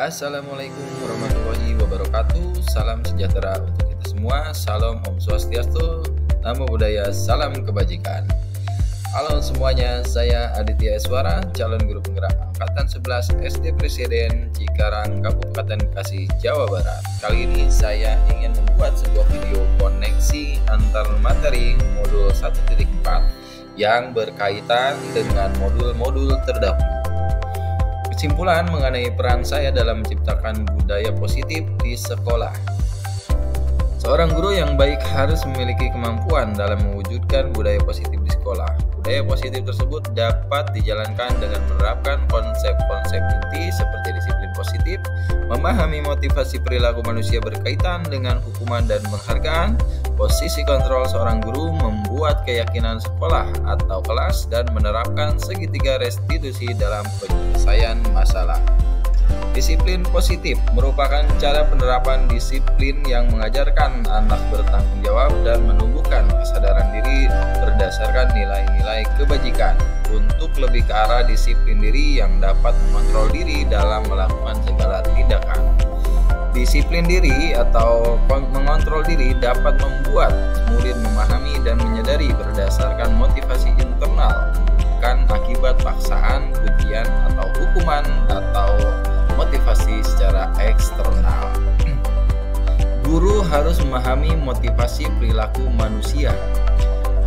Assalamualaikum warahmatullahi wabarakatuh. Salam sejahtera untuk kita semua. Salam Om Swastiastu, Namo Buddhaya, salam kebajikan. Halo semuanya, saya Aditya Eswara, calon guru penggerak angkatan 11 SD Presiden Cikarang, Kabupaten Bekasi, Jawa Barat. Kali ini saya ingin membuat sebuah video koneksi antar materi modul 1.4 yang berkaitan dengan modul-modul terdahulu. Kesimpulan mengenai peran saya dalam menciptakan budaya positif di sekolah. Seorang guru yang baik harus memiliki kemampuan dalam mewujudkan budaya positif di sekolah. Budaya positif tersebut dapat dijalankan dengan menerapkan konsep-konsep inti seperti disiplin positif, memahami motivasi perilaku manusia berkaitan dengan hukuman dan penghargaan, posisi kontrol seorang guru, membuat keyakinan sekolah atau kelas, dan menerapkan segitiga restitusi dalam penyelesaian masalah. Disiplin positif merupakan cara penerapan disiplin yang mengajarkan anak bertanggung jawab dan menumbuhkan kesadaran diri berdasarkan nilai-nilai kebajikan untuk lebih ke arah disiplin diri yang dapat mengontrol diri dalam melakukan segala tindakan. Disiplin diri atau mengontrol diri dapat membuat murid memahami dan menyadari berdasarkan motivasi internal, bukan akibat paksaan, pujian, atau hukuman, atau motivasi secara eksternal. Guru harus memahami motivasi perilaku manusia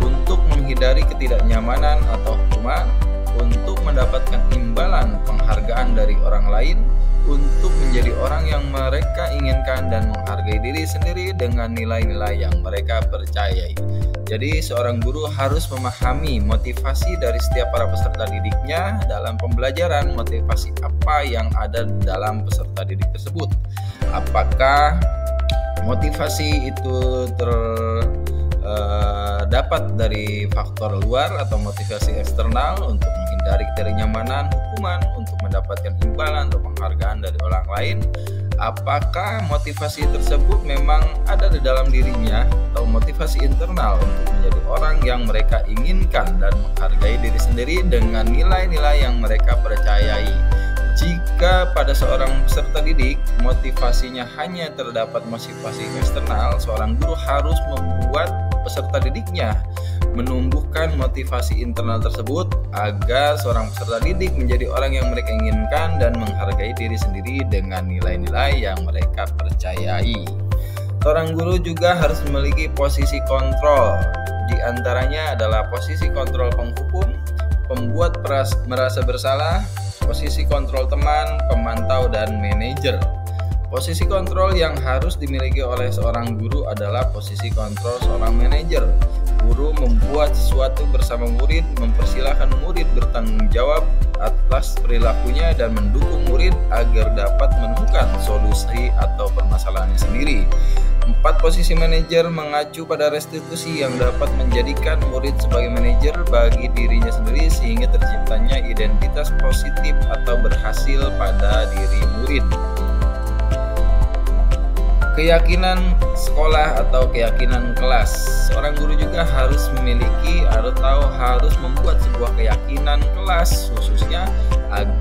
untuk menghindari ketidaknyamanan atau hukuman, untuk mendapatkan imbalan penghargaan dari orang lain, untuk menjadi orang yang mereka inginkan, dan menghargai diri sendiri dengan nilai-nilai yang mereka percayai. Jadi seorang guru harus memahami motivasi dari setiap para peserta didiknya dalam pembelajaran. Motivasi apa yang ada dalam peserta didik tersebut? Apakah motivasi itu dapat dari faktor luar atau motivasi eksternal untuk menghindari ketidaknyamanan, hukuman, untuk mendapatkan imbalan atau penghargaan dari orang lain? Apakah motivasi tersebut memang ada di dalam dirinya atau motivasi internal untuk menjadi orang yang mereka inginkan dan menghargai diri sendiri dengan nilai-nilai yang mereka percayai? Jika pada seorang peserta didik motivasinya hanya terdapat motivasi eksternal, seorang guru harus membuat peserta didiknya menumbuhkan motivasi internal tersebut agar seorang peserta didik menjadi orang yang mereka inginkan dan menghargai diri sendiri dengan nilai-nilai yang mereka percayai. Seorang guru juga harus memiliki posisi kontrol. Di antaranya adalah posisi kontrol penghukum, pembuat merasa bersalah, posisi kontrol teman, pemantau, dan manajer. Posisi kontrol yang harus dimiliki oleh seorang guru adalah posisi kontrol seorang manajer. Guru membuat sesuatu bersama murid, mempersilahkan murid bertanggung jawab atas perilakunya dan mendukung murid agar dapat menemukan solusi atau permasalahannya sendiri. 4. Posisi manajer mengacu pada restitusi yang dapat menjadikan murid sebagai manajer bagi dirinya sendiri sehingga terciptanya identitas positif atau berhasil pada diri murid. Keyakinan sekolah atau keyakinan kelas. Seorang guru juga harus memiliki atau harus membuat sebuah keyakinan kelas khususnya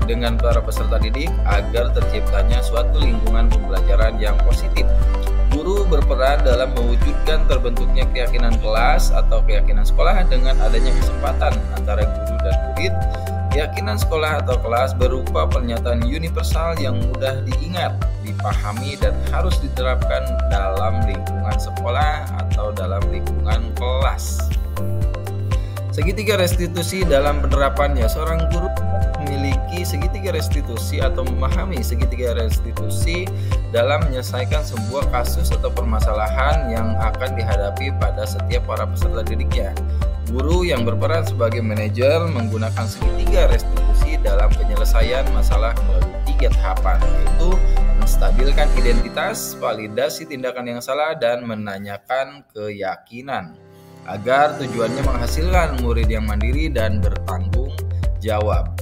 dengan para peserta didik agar terciptanya suatu lingkungan pembelajaran yang positif. Guru berperan dalam mewujudkan terbentuknya keyakinan kelas atau keyakinan sekolah dengan adanya kesempatan antara guru dan murid. Keyakinan sekolah atau kelas berupa pernyataan universal yang mudah diingat, dipahami, dan harus diterapkan dalam lingkungan sekolah atau dalam lingkungan kelas. Segitiga restitusi dalam penerapannya. Seorang guru memiliki segitiga restitusi atau memahami segitiga restitusi dalam menyelesaikan sebuah kasus atau permasalahan yang akan dihadapi pada setiap para peserta didiknya. Guru yang berperan sebagai manajer menggunakan segitiga restitusi dalam penyelesaian masalah melalui 3 tahapan, yaitu menstabilkan identitas, validasi tindakan yang salah, dan menanyakan keyakinan, agar tujuannya menghasilkan murid yang mandiri dan bertanggung jawab.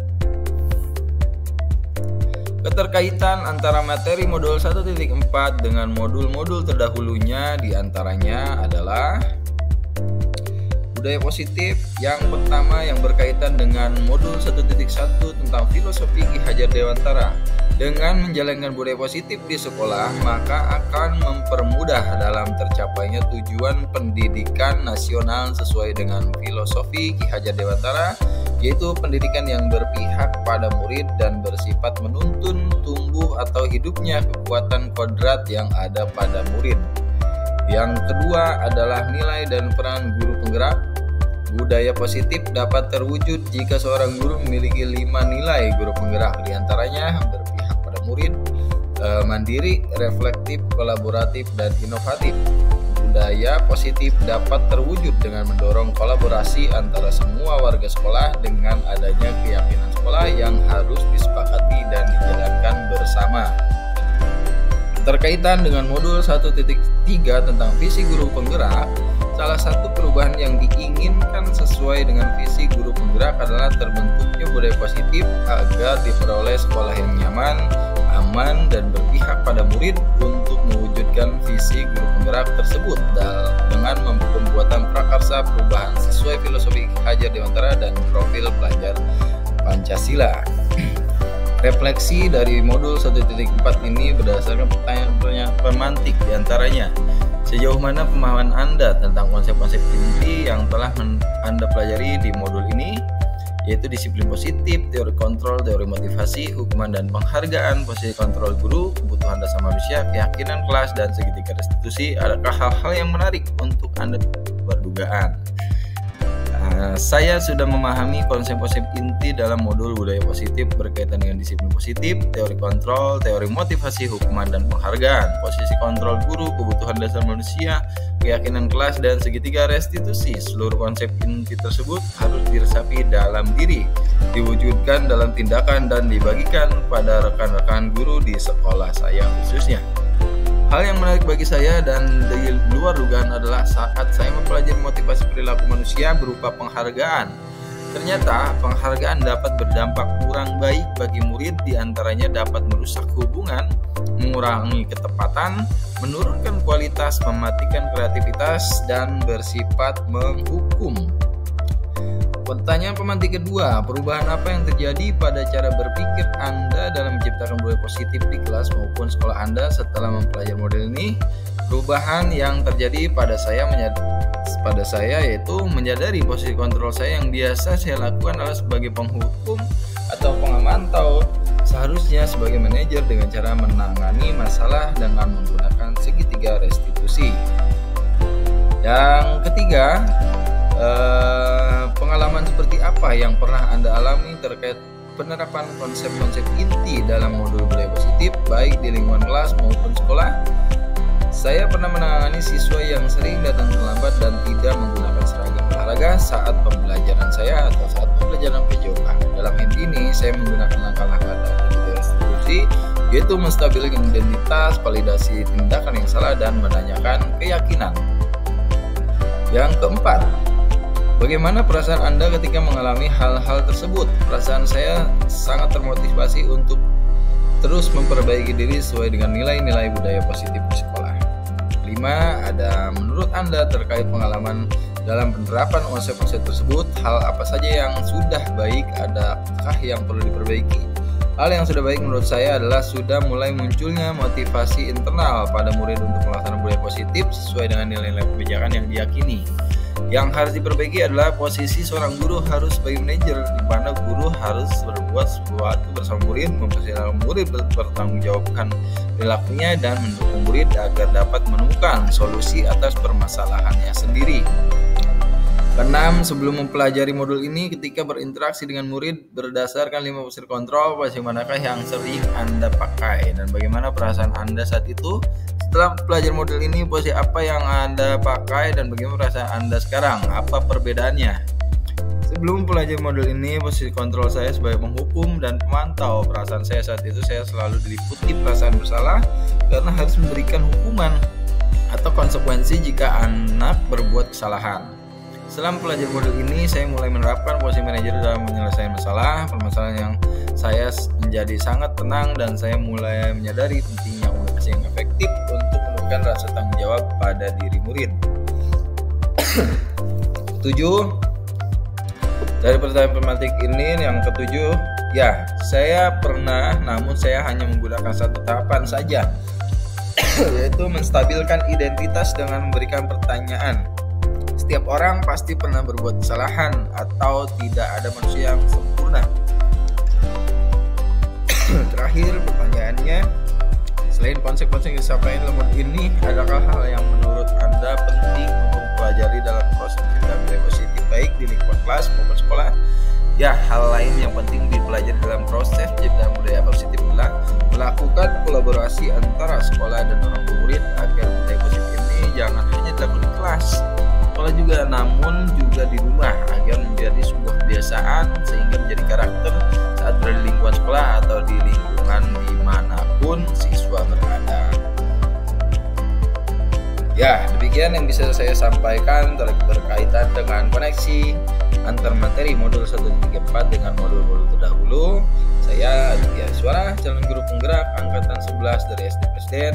Keterkaitan antara materi modul 1.4 dengan modul-modul terdahulunya diantaranya adalah budaya positif. Yang pertama yang berkaitan dengan modul 1.1 tentang filosofi Ki Hajar Dewantara. Dengan menjalankan budaya positif di sekolah, maka akan mempermudah dalam tercapainya tujuan pendidikan nasional sesuai dengan filosofi Ki Hajar Dewantara, yaitu pendidikan yang berpihak pada murid dan bersifat menuntun tumbuh atau hidupnya kekuatan kodrat yang ada pada murid. Yang kedua adalah nilai dan peran guru penggerak. Budaya positif dapat terwujud jika seorang guru memiliki 5 nilai guru penggerak, diantaranya berpihak pada murid, mandiri, reflektif, kolaboratif, dan inovatif. Budaya positif dapat terwujud dengan mendorong kolaborasi antara semua warga sekolah dengan adanya keyakinan sekolah yang harus disepakati dan dijalankan bersama. Terkaitan dengan modul 1.3 tentang visi guru penggerak, salah satu perubahan yang diinginkan sesuai dengan visi guru penggerak adalah terbentuknya budaya positif agar diperoleh sekolah yang nyaman, aman, dan berpihak pada murid untuk mewujudkan visi guru penggerak tersebut dengan pembuatan prakarsa perubahan sesuai filosofi Hajar Dewantara dan profil pelajar Pancasila. Refleksi dari modul 1.4 ini berdasarkan pertanyaan pemantik, diantaranya sejauh mana pemahaman Anda tentang konsep-konsep inti yang telah Anda pelajari di modul ini, yaitu disiplin positif, teori kontrol, teori motivasi, hukuman dan penghargaan, posisi kontrol guru, kebutuhan dasar manusia, keyakinan kelas, dan segitiga restitusi. Adakah hal-hal yang menarik untuk Anda berdugaan? Saya sudah memahami konsep-konsep inti dalam modul budaya positif berkaitan dengan disiplin positif, teori kontrol, teori motivasi, hukuman dan penghargaan, posisi kontrol guru, kebutuhan dasar manusia, keyakinan kelas, dan segitiga restitusi. Seluruh konsep inti tersebut harus diresapi dalam diri, diwujudkan dalam tindakan, dan dibagikan pada rekan-rekan guru di sekolah saya khususnya. Hal yang menarik bagi saya dan di luar dugaan adalah saat saya mempelajari motivasi perilaku manusia berupa penghargaan. Ternyata penghargaan dapat berdampak kurang baik bagi murid, diantaranya dapat merusak hubungan, mengurangi ketepatan, menurunkan kualitas, mematikan kreativitas, dan bersifat menghukum. Pertanyaan pemantik kedua, perubahan apa yang terjadi pada cara berpikir Anda dalam menciptakan budaya positif di kelas maupun sekolah Anda setelah mempelajari model ini? Perubahan yang terjadi pada saya yaitu menyadari posisi kontrol saya yang biasa saya lakukan adalah sebagai penghukum atau pengamantau, seharusnya sebagai manajer dengan cara menangani masalah dengan menggunakan segitiga restitusi. Yang ketiga, pengalaman seperti apa yang pernah Anda alami terkait penerapan konsep-konsep inti dalam modul budaya positif baik di lingkungan kelas maupun sekolah? Saya pernah menangani siswa yang sering datang terlambat dan tidak menggunakan seragam olahraga saat pembelajaran saya atau saat pembelajaran PJOK. Dalam hal ini, saya menggunakan langkah-langkah dari restitusi, yaitu menstabilkan identitas, validasi tindakan yang salah, dan menanyakan keyakinan. Yang keempat, bagaimana perasaan Anda ketika mengalami hal-hal tersebut? Perasaan saya sangat termotivasi untuk terus memperbaiki diri sesuai dengan nilai-nilai budaya positif di sekolah. 5. Ada menurut Anda terkait pengalaman dalam penerapan konsep-konsep tersebut, hal apa saja yang sudah baik, adakah yang perlu diperbaiki? Hal yang sudah baik menurut saya adalah sudah mulai munculnya motivasi internal pada murid untuk melaksanakan budaya positif sesuai dengan nilai-nilai kebijakan yang diyakini. Yang harus diperbaiki adalah posisi seorang guru harus sebagai manajer, di mana guru harus berbuat sesuatu bersama murid, mempersilahkan murid bertanggungjawabkan perilakunya, dan mendukung murid agar dapat menemukan solusi atas permasalahannya sendiri. Keenam, sebelum mempelajari modul ini, ketika berinteraksi dengan murid berdasarkan 5 posisi kontrol, posisi manakah yang sering Anda pakai dan bagaimana perasaan Anda saat itu? Setelah belajar modul ini, posisi apa yang Anda pakai dan bagaimana perasaan Anda sekarang? Apa perbedaannya? Sebelum belajar modul ini, posisi kontrol saya sebagai penghukum dan pemantau. Perasaan saya saat itu, saya selalu diliputi perasaan bersalah karena harus memberikan hukuman atau konsekuensi jika anak berbuat kesalahan. Setelah mempelajari modul ini, saya mulai menerapkan posisi manajer dalam menyelesaikan masalah. Permasalahan yang saya menjadi sangat tenang dan saya mulai menyadari pentingnya komunikasi yang efektif untuk menumbuhkan rasa tanggung jawab pada diri murid. Setuju? Dari pertanyaan pematik ini yang ketujuh, ya saya pernah, namun saya hanya menggunakan satu tahapan saja, yaitu menstabilkan identitas dengan memberikan pertanyaan. Setiap orang pasti pernah berbuat kesalahan atau tidak ada manusia yang sempurna. Terakhir pertanyaannya, selain konsep-konsep yang disampaikan dalam modul ini, adakah hal yang menurut Anda penting untuk pelajari dalam proses mencipta budaya positif baik di lingkungan kelas maupun sekolah? Ya, hal lain yang penting dipelajari dalam proses mencipta budaya positif adalah melakukan kolaborasi antara sekolah dan orang murid agar budaya positif ini jangan hanya dilakukan di kelas, sekolah juga, namun juga di rumah agar menjadi sebuah kebiasaan sehingga menjadi karakter saat berada di lingkungan sekolah atau di lingkungan dimanapun siswa berada. Ya, demikian yang bisa saya sampaikan berkaitan dengan koneksi antar materi modul 134 dengan modul-modul terdahulu. Saya Aditya Suara, calon guru penggerak angkatan 11 dari SD Presiden.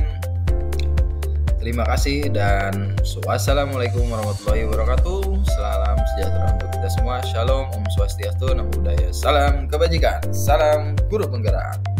Terima kasih dan wassalamualaikum warahmatullahi wabarakatuh. Salam sejahtera untuk kita semua. Shalom, Om Swastiastu, Namo Buddhaya. Salam kebajikan. Salam guru penggerak.